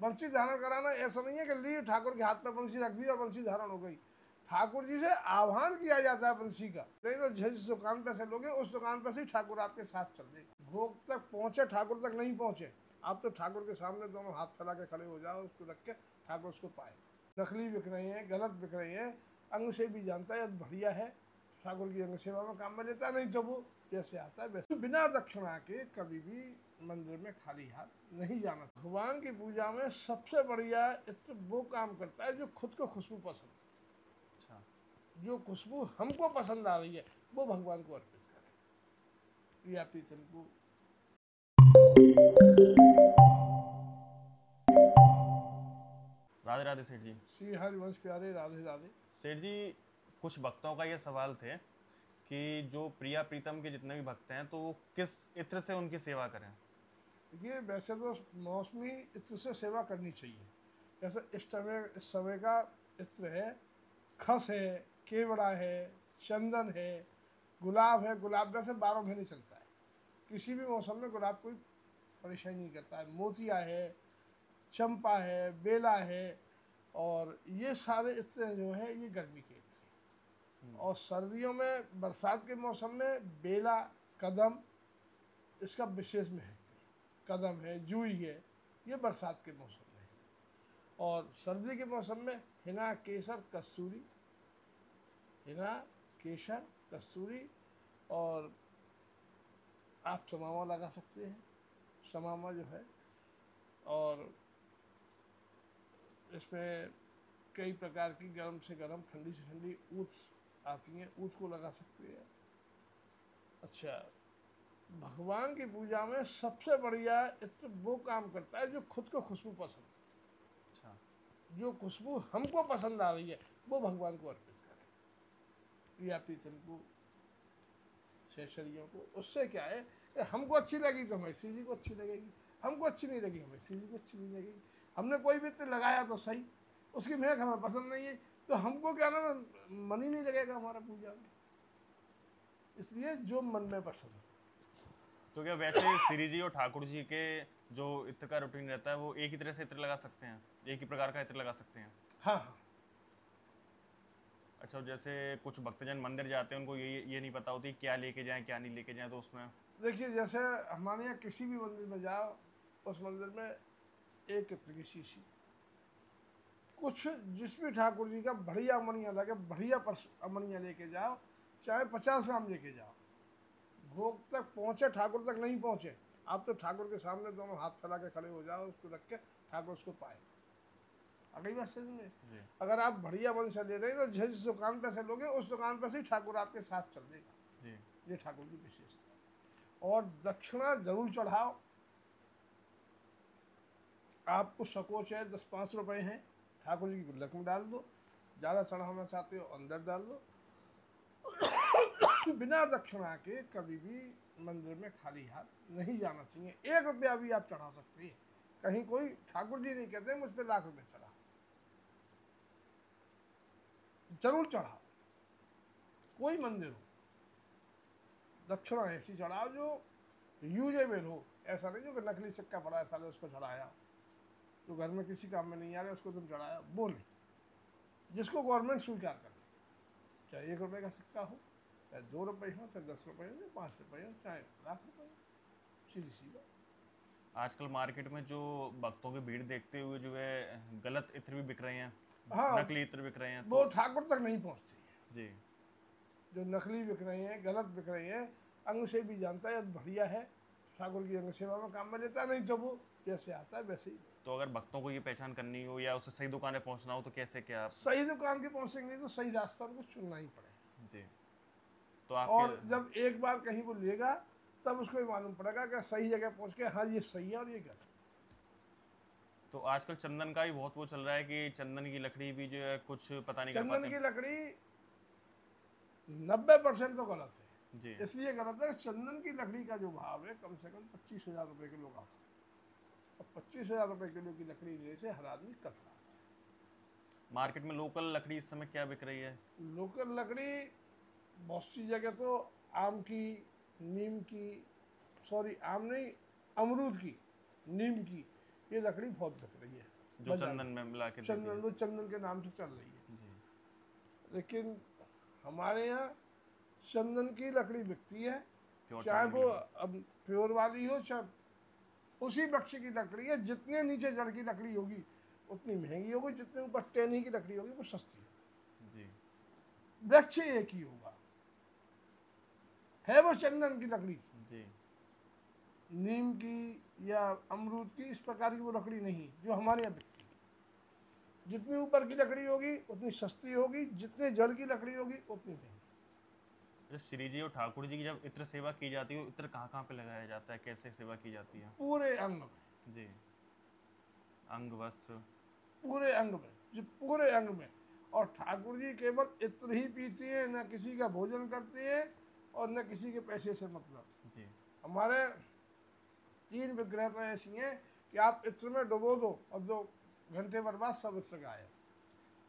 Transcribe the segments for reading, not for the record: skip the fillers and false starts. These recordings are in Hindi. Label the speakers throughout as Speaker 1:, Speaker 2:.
Speaker 1: बंसी धारण कराना ऐसा नहीं है कि लिए ठाकुर के हाथ में बंसी रख दी और बंसी धारण हो गई। ठाकुर जी से आह्वान किया जाता है बंसी का। नहीं तो जिस दुकान पे से लोगे उस दुकान पे से ठाकुर आपके साथ चल देगा। भोग तक पहुंचे, ठाकुर तक नहीं पहुंचे, आप तो ठाकुर के सामने दोनों हाथ फैला के खड़े हो जाओ, उसको रख के ठाकुर उसको पाए। नकली बिक रही है, गलत बिक रही है, अंग से भी जानता है बढ़िया है, ठाकुर की अंग सेवा में काम में लेता, नहीं तो वो जैसे आता है वैसे। बिना दक्षिणा के कभी भी मंदिर में खाली हाथ नहीं जाना। भगवान की पूजा में सबसे बढ़िया इत्र वो काम करता है जो खुद को खुशबू पसंद है।
Speaker 2: अच्छा,
Speaker 1: जो खुशबू हमको पसंद आ रही है वो भगवान को अर्पित करें। प्रिया प्रीतम को
Speaker 2: राधे राधे सेठ जी।
Speaker 1: श्री हरिवंश प्यारे, राधे राधे।
Speaker 2: सेठ जी, कुछ भक्तों का ये सवाल थे कि जो प्रिया प्रीतम के जितने भी भक्त हैं तो वो किस इत्र से उनकी सेवा करें।
Speaker 1: ये वैसे तो मौसमी इत्र से सेवा करनी चाहिए। जैसे इस समय का इत्र है, खस है, केवड़ा है, चंदन है, गुलाब है। गुलाब वैसे 12 महीने चलता है, किसी भी मौसम में गुलाब कोई परेशानी नहीं करता है। मोतिया है, चंपा है, बेला है, और ये सारे इत्र जो है ये गर्मी के इत्र हैं। और सर्दियों में बरसात के मौसम में बेला, कदम, इसका विशेष महत्व है। कदम है, जूही है, ये बरसात के मौसम में है। और सर्दी के मौसम में हिना, केसर, कस्तूरी, हिना, केसर, कस्तूरी, और आप समामा लगा सकते हैं, समामा जो है। और इसमें कई प्रकार की गर्म से गर्म, ठंडी से ठंडी ऊत आती हैं, ऊत को लगा सकते हैं। अच्छा, भगवान की पूजा में सबसे बढ़िया इत्र वो काम करता है जो खुद को खुशबू पसंद है।
Speaker 2: अच्छा,
Speaker 1: जो खुशबू हमको पसंद आ रही है वो भगवान को अर्पित करें। प्रिया प्रीतम को, शेषरियों को। उससे क्या है कि हमको अच्छी लगी तो हमें श्री जी को अच्छी लगेगी, हमको अच्छी नहीं लगी हमें श्री जी को अच्छी नहीं लगेगी। हमने कोई भी इत्र लगाया तो सही, उसकी महक हमें पसंद नहीं है तो हमको क्या ना मन ही नहीं लगेगा हमारा पूजा में। इसलिए जो मन में पसंद है।
Speaker 2: तो क्या वैसे श्री जी और ठाकुर जी के जो इत्र का रूटीन रहता है वो एक ही तरह से इत्र लगा सकते हैं, एक ही प्रकार का इत्र लगा सकते हैं?
Speaker 1: हाँ हाँ।
Speaker 2: अच्छा, जैसे कुछ भक्तजन मंदिर जाते हैं उनको ये नहीं पता होती क्या लेके जाएं क्या नहीं लेके जाएं, तो उसमें
Speaker 1: देखिए, जैसे हमारे यहाँ किसी भी मंदिर में जाओ, उस मंदिर में एक इत्र की शीशी, कुछ जिस भी ठाकुर जी का बढ़िया अमनिया लगे, बढ़िया अमनिया लेके जाओ, चाहे 50 ग्राम लेके जाओ। भोग तक पहुंचे, ठाकुर तक नहीं पहुंचे, आप तो ठाकुर के सामने दोनों हाथ फैला के खड़े हो जाओ, उसको रख के ठाकुर उसको पाए। अगली बात समझ में।
Speaker 2: जी
Speaker 1: अगर आप बढ़िया मन से ले रहे हैं तो जिस दुकान पे से लोगे उस दुकान पे से ही ठाकुर आपके साथ चल देगा।
Speaker 2: जी।
Speaker 1: ये ठाकुर की विशेषता। और दक्षिणा जरूर चढ़ाओ। आपको सकोच है 10-5 रुपए हैं, ठाकुर जी की गुल्लक में डाल दो। ज़्यादा चढ़ाना चाहते हो अंदर डाल दो। बिना दक्षिणा के कभी भी मंदिर में खाली हाथ नहीं जाना चाहिए। 1 रुपया भी आप चढ़ा सकते हैं। कहीं कोई ठाकुर जी नहीं कहते मुझ पर लाख रुपए चढ़ा, जरूर चढ़ाओ। कोई मंदिर हो, दक्षिणा ऐसी चढ़ाओ जो यूजेबल हो। ऐसा नहीं जो कि नकली सिक्का पड़ा है साले उसको चढ़ाया, तो घर में किसी काम में नहीं आ रहा उसको तुम चढ़ाया, वो नहीं। जिसको गवर्नमेंट स्वीकार कर ले, चाहे 1 रुपए का सिक्का हो, चाहे 2 रुपए हो, चाहे 10 रुपए हो, चाहे 5 रुपए हो, चाहे लाख रुपए हो, सीधी सी बात।
Speaker 2: आजकल मार्केट में जो भक्तों की भीड़ देखते हुए जो है गलत इत्र भी बिक रहे हैं,
Speaker 1: हाँ,
Speaker 2: नकली इत्र बिक रहे हैं,
Speaker 1: वो
Speaker 2: तो
Speaker 1: ठाकुर तक नहीं पहुंचती है।
Speaker 2: जी।
Speaker 1: जो नकली बिक रही हैं, गलत बिक रही हैं, अंग से भी जानता है बढ़िया है, ठाकुर की अंग सेवा में काम में लेता, नहीं तो वो जैसे आता है वैसे ही।
Speaker 2: तो अगर भक्तों को ये पहचान करनी हो या उसे सही दुकान पे पहुंचना हो तो कैसे क्या आप?
Speaker 1: सही दुकान के पहुंचेंगे तो सही रास्ता उनको चुनना ही पड़ेगा।
Speaker 2: जी। तो आपके
Speaker 1: और जब एक बार कहीं वो लेगा तब उसको ही मालूम पड़ेगा कि सही जगह पहुंच के हाँ ये सही है और ये गलत।
Speaker 2: तो आजकल चंदन का भी बहुत वो चल रहा है कि चंदन की लकड़ी भी जो है कुछ पता नहीं कर
Speaker 1: चंदन
Speaker 2: पाते।
Speaker 1: की लकड़ी 90% तो गलत है।
Speaker 2: जी।
Speaker 1: इसलिए गलत है, चंदन की लकड़ी का जो भाव है कम से कम 25,000 रुपये किलो का। अब 25,000 रुपये किलो की लकड़ी लेने से हर आदमी कतराता है।
Speaker 2: मार्केट में लोकल लकड़ी इस समय क्या बिक रही है?
Speaker 1: लोकल लकड़ी बहुत सी जगह तो आम की, नीम की, सॉरी आम नहीं, अमरूद की, नीम की, ये लकड़ी बहुत बिक रही है
Speaker 2: जो
Speaker 1: बाजार
Speaker 2: चंदन
Speaker 1: में।
Speaker 2: में मिला के देती
Speaker 1: चंदन,
Speaker 2: है।
Speaker 1: वो चंदन के नाम से चल रही है।
Speaker 2: जी।
Speaker 1: लेकिन हमारे यहाँ चंदन की लकड़ी बिकती है,
Speaker 2: प्योर
Speaker 1: चाहे
Speaker 2: चंदन की
Speaker 1: वो
Speaker 2: लकड़ी।
Speaker 1: अब प्योर वाली हो, चाहे उसी वृक्ष की लकड़ी है। जितने नीचे जड़ की लकड़ी होगी उतनी महंगी होगी, जितने ऊपर टहनी की लकड़ी होगी वो सस्ती होगी।
Speaker 2: जी।
Speaker 1: वृक्ष एक ही होगा, है वो चंदन की लकड़ी,
Speaker 2: जी।
Speaker 1: नीम की या अमरूद की, इस प्रकार की वो लकड़ी नहीं जो हमारे यहाँ बिकती है। जितनी ऊपर की लकड़ी होगी उतनी सस्ती होगी, जितने जड़ की लकड़ी होगी उतनी महंगी।
Speaker 2: जैसे श्री जी और ठाकुर जी की जब इत्र सेवा की जाती है, इत्र कहाँ कहाँ पे लगाया जाता है, कैसे सेवा की जाती है?
Speaker 1: पूरे अंग में,
Speaker 2: जी। अंग, वस्त्र।
Speaker 1: पूरे अंग में, जो पूरे अंग में। और ठाकुर जी केवल इत्र ही पीते हैं, न किसी का भोजन करते हैं और न किसी के पैसे से मतलब।
Speaker 2: जी।
Speaker 1: हमारे 3 विग्रह तो ऐसी हैं कि आप इत्र में डुबो दो और 2 घंटे भर बाद सब इत्र गायब।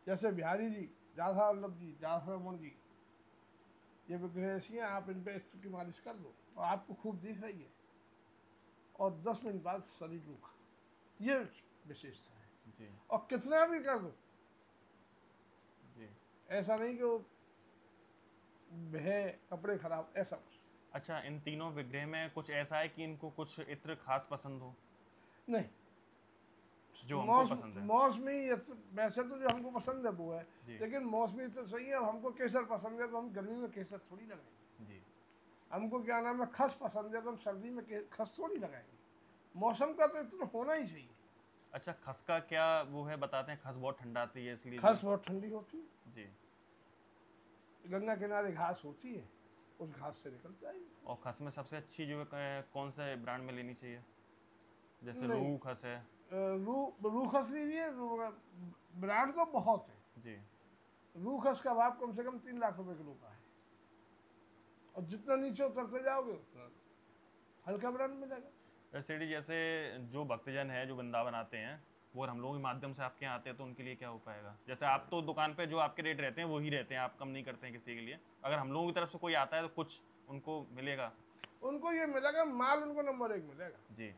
Speaker 1: जैसे बिहारी जी, राधा वल्लभ जी, राधा रमन जी, ये विग्रह ऐसी हैं, आप इन पे इत्र की मालिश कर दो और आपको खूब दिख रही है, और 10 मिनट बाद शरीर रूखा। ये विशेषता है।
Speaker 2: जी।
Speaker 1: और कितना भी कर दो,
Speaker 2: जी।
Speaker 1: ऐसा नहीं कि वो बहे कपड़े खराब, ऐसा कुछ
Speaker 2: अच्छा, इन तीनों विग्रह में कुछ ऐसा है कि इनको कुछ इत्र खास पसंद हो,
Speaker 1: नहीं।
Speaker 2: जो हमको
Speaker 1: मौसम
Speaker 2: पसंद है?
Speaker 1: मौसमी इत्र, वैसे तो जो हमको पसंद है वो है,
Speaker 2: जी।
Speaker 1: लेकिन मौसमी इत्र सही है। अब हमको केसर पसंद है तो हम गर्मी में केसर थोड़ी लगाएंगे।
Speaker 2: जी।
Speaker 1: हमको क्या नाम है, खस पसंद है तो हम सर्दी में खस थोड़ी लगाएंगे। मौसम का तो इत्र होना ही चाहिए।
Speaker 2: अच्छा, खस का क्या वो है, बताते हैं खस बहुत ठंडा आती है इसलिए
Speaker 1: खस
Speaker 2: जो।
Speaker 1: बहुत ठंडी होती है,
Speaker 2: जी।
Speaker 1: गंगा किनारे घास होती है, उस घास से निकलता है।
Speaker 2: और खस में सबसे अच्छी जो है कौन से ब्रांड में लेनी चाहिए? जैसे
Speaker 1: नहीं,
Speaker 2: रूह खस है।
Speaker 1: रू खस लीजिए, ब्रांड तो बहुत है।
Speaker 2: जी।
Speaker 1: रू खस का भाव कम से कम 3 लाख रुपए किलो का है, और जितना नीचे उतरते जाओगे उतना हल्का ब्रांड मिलेगा।
Speaker 2: सेठी, जैसे जो भक्तजन है जो वृंदावन आते हैं, वो और हम लोगों के माध्यम से आपके यहाँ आते हैं, तो उनके लिए क्या उपाय होगा? जैसे आप तो दुकान पे जो आपके रेट रहते हैं वही रहते हैं, आप कम नहीं करते हैं किसी के लिए। अगर हम लोगों की तरफ से कोई आता है तो कुछ उनको मिलेगा?
Speaker 1: उनको ये मिलेगा, माल उनको नंबर 1 मिलेगा,
Speaker 2: जी।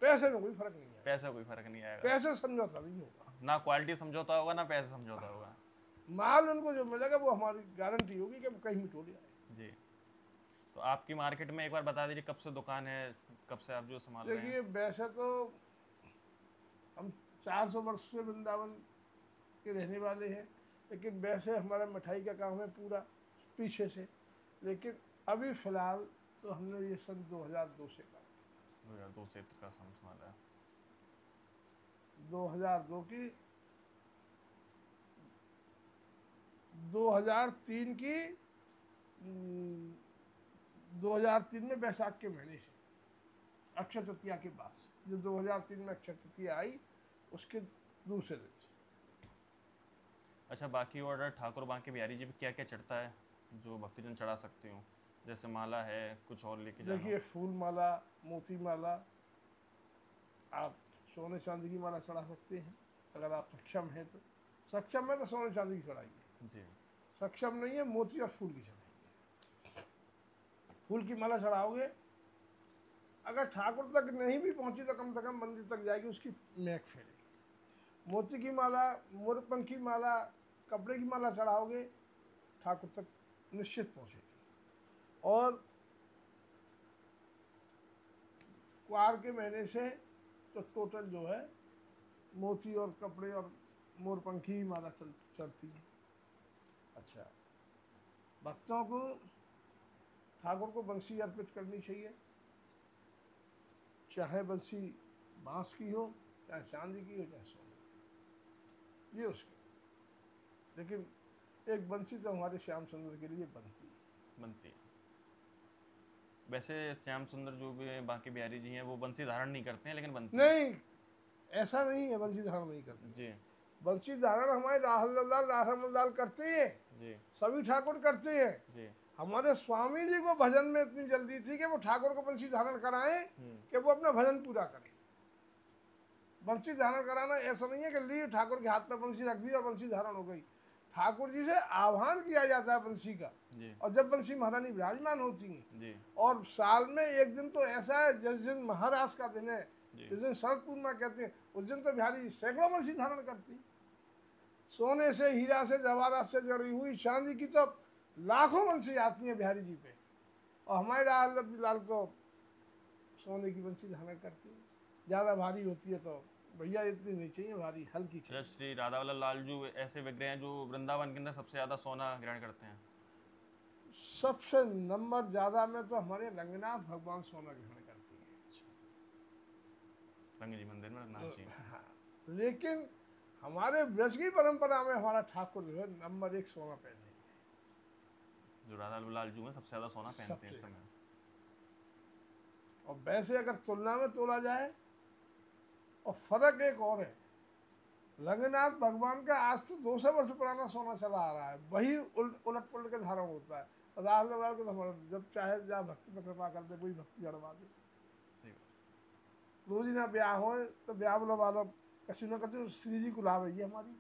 Speaker 1: पैसे में कोई फर्क नहीं आएगा।
Speaker 2: पैसा कोई फर्क नहीं आएगा?
Speaker 1: पैसे समझौता नहीं होगा,
Speaker 2: ना क्वालिटी समझौता होगा ना पैसे समझौता होगा।
Speaker 1: माल उनको जो मिलेगा वो हमारी गारंटी होगी कि वो कहीं मिटोली आए।
Speaker 2: जी। तो आपकी मार्केट में एक बार बता दीजिए, कब से दुकान है, कब से आप जो संभाल रहे
Speaker 1: देखिए,
Speaker 2: हैं?
Speaker 1: वैसे तो हम 400 वर्ष से वृंदावन के रहने वाले हैं, लेकिन वैसे हमारा मिठाई का काम है पूरा पीछे से। लेकिन अभी फ़िलहाल तो हमने ये सन 2002 से काम
Speaker 2: 2002 से इत्र का संभाला है।
Speaker 1: 2002 की 2003 की 2003 में बैसाख के महीने से, अक्षय तृतीया के बाद से, जो 2003 में अक्षय तृतीया आई उसके दूसरे दिन से।
Speaker 2: अच्छा, बाकी ऑर्डर ठाकुर बांके बिहारी जी पे क्या क्या चढ़ता है जो भक्तजन चढ़ा सकते हो? जैसे माला है, कुछ और लेके जाना?
Speaker 1: देखिए, फूल माला, मोती माला, आप सोने चांदी की माला चढ़ा सकते हैं अगर आप सक्षम हैं तो। सक्षम है तो सोने चांदी की चढ़ाइए,
Speaker 2: जी।
Speaker 1: सक्षम नहीं है मोती और फूल की चढ़ाइए। फूल की माला चढ़ाओगे, अगर ठाकुर तक नहीं भी पहुंची तो कम से कम मंदिर तक जाएगी, उसकी महक फैलेगी। मोती की माला, मोरपंखी माला, कपड़े की माला चढ़ाओगे, ठाकुर तक निश्चित पहुंचेगी। और क्वार के महीने से तो टोटल जो है मोती और कपड़े और मोरपंखी ही माला चढ़ती है। अच्छा, भक्तों को ठाकुर को बंसी अर्पित करनी चाहिए, चाहे बंसी बांस की हो, चाहे चांदी की हो, चाहे सोने की, ये उसके। लेकिन एक बंसी तो हमारे श्याम सुंदर के लिए बनती है।
Speaker 2: वैसे श्याम सुंदर जो भी बांके बिहारी जी हैं वो बंसी धारण नहीं करते हैं, लेकिन बनती
Speaker 1: नहीं, ऐसा नहीं है बंसी धारण नहीं करते।
Speaker 2: जी।
Speaker 1: बंसी धारण हमारे राहल करते हैं,
Speaker 2: जी।
Speaker 1: सभी ठाकुर करते हैं।
Speaker 2: जी।
Speaker 1: हमारे स्वामी जी को भजन में इतनी जल्दी थी कि वो ठाकुर को बंसी धारण कराएं कि वो अपना भजन पूरा करें। बंसी धारण कराना ऐसा नहीं है कि लिए ठाकुर के हाथ में बंसी रख दी और बंसी धारण हो गई। ठाकुर जी से आह्वान किया जाता है बंसी का,
Speaker 2: जी।
Speaker 1: और जब बंसी महारानी विराजमान होती हैं,
Speaker 2: जी।
Speaker 1: और साल में एक दिन तो ऐसा है जिस दिन महाराज का दिन है,
Speaker 2: जी।
Speaker 1: जिस दिन शरद पूर्णिमा कहते हैं उस दिन तो बिहारी सैकड़ों बंसी धारण करती। सोने से, हीरा से, जवाहरात से जड़ी हुई चांदी की तो लाखों बंसी आती हैं बिहारी जी पे, और हमारे लाल तो सोने की बंसी धारण करती है। ज़्यादा भारी होती है तो भैया इतनी नहीं चाहिए भारी, हल्की
Speaker 2: अच्छा,
Speaker 1: चाहिए।
Speaker 2: श्री राधा वल्लभ लाल जो ऐसे विग्रह हैं जो वृंदावन के अंदर सबसे ज्यादा सोना ग्रहण करते हैं।
Speaker 1: सबसे नंबर ज़्यादा में तो हमारे रंगनाथ भगवान सोना ग्रहण करती हैं।
Speaker 2: रंग जी मंदिर में रंगनाथ जी।
Speaker 1: हाँ, लेकिन हमारे ब्रज की परंपरा में हमारा ठाकुर जो है नंबर 1 सोना पहने
Speaker 2: जो राधा वल्लभ लाल जो है सबसे ज्यादा सोना पहनते हैं
Speaker 1: सबसे।
Speaker 2: इस समय।
Speaker 1: और वैसे अगर तुलना में तोला जाए, और फर्क एक और है, रंगनाथ भगवान का आज से 200 वर्ष पुराना सोना चला आ रहा है, वही उलट पुलट के धारण होता है। राहुल लाल को तो हमारा जब चाहे जहाँ भक्ति पर कृपा कर दे, कोई भक्ति जड़वा दे।
Speaker 2: सही बात।
Speaker 1: रोज ही ना ब्याह हो तो ब्याह बोलो वालो कसी न कसी श्री जी को लाभ है हमारी।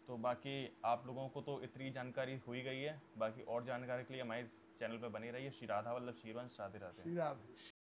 Speaker 2: तो बाकी आप लोगों को तो इतनी जानकारी हो ही गई है, बाकी और जानकारी के लिए हमारे इस चैनल पर बने रहिए। श्री राधा वल्लभ शीरवंश, राधे राधे।
Speaker 1: श्री राधे।